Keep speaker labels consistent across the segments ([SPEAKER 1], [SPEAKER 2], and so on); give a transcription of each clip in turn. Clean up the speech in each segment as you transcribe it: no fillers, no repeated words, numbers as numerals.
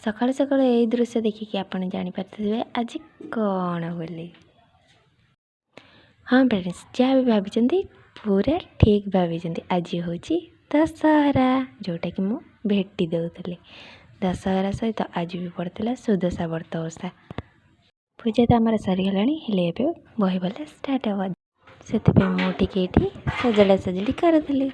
[SPEAKER 1] सकाळु सकाळु यही दृश्य देखिए आपन जानीपारे आज कौन बोली। हाँ फ्रेंड्स, जहाँ भी भाभी पूरा ठीक भाभी। आज हूँ दशहरा जोटा कि मु भेटी दौली। दशहरा सहित आज भी पड़ता सुदशा व्रत ओषा। पूजा तो आम सरीगला बही बोला स्टार्ट हम से मुझे सजड़ा सजड़ी करी।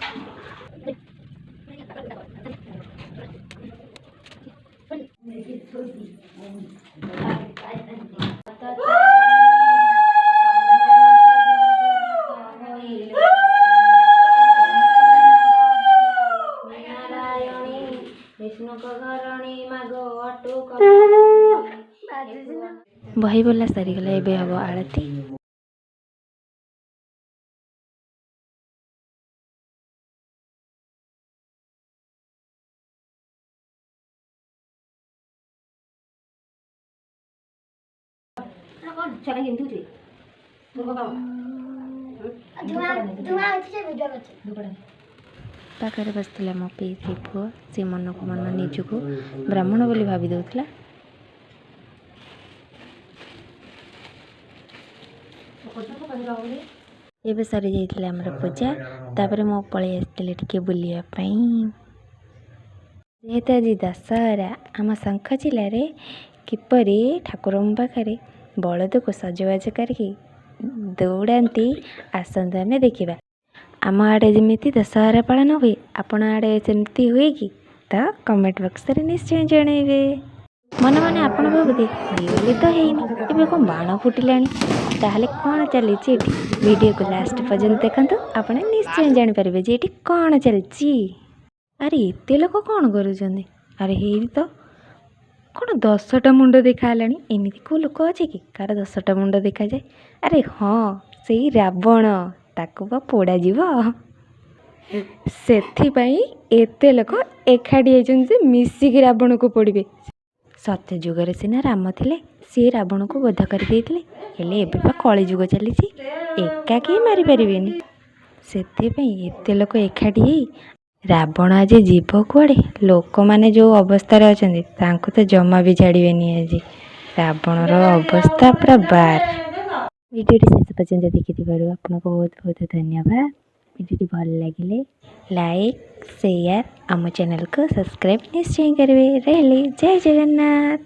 [SPEAKER 1] बही बोला सरीगला एबे हम आरती। पाखे बसला मो पीसी पुओ सी मन को मन निजक ब्राह्मण बोली भावी दौला। एबे सरी जाइए आमर पूजा तापर मो पलि आसती बुलापी। जेहेतु आज दशहरा आम शंख जिले में किपरि ठाकुर पाखे बलद को सजबाज करके दौड़ाती आसतु आमे देखा। आम आड़े जमी दशहरा पालन हुए आपण आड़े सेमती हुए कि तो कमेंट बॉक्स रे निश्चय जनइबे। मन मन आपण भावुदे दिवाली तो है कौन बाण फुटिला ताहले कौन चली वीडियो को लास्ट पर्यंत देखते आप निश्चय जानीपारे जे ये कौन चलती। अरे एत लोक कौन करुँच अरे हे तो कौन 10टा मुंड देखाला एमती को लोक अच्छे कि कार 10टा मुंड देखा जाए। अरे हाँ से रावण ताकू पोड़ा जीव से एते लोक एकाठी मिसिकी रावण को पोड़े। सत्य जुगर सीना राम थे सी रावण को वध करते हेले एबे कली जुग चली एका कि मारी पारे से एते लोक एकाठी रावण आज जीव कुआड़े लोक मैंने जो अवस्था अच्छा तो जमा भी छाड़े। आज रावणर अवस्था पूरा बार। वीडियो शेष पर्यंत देखि आपको बहुत बहुत धन्यवाद। वीडियो भल लगे लाइक शेयर आम चैनल को सब्सक्राइब निश्चय करेंगे। रही जय जगन्नाथ।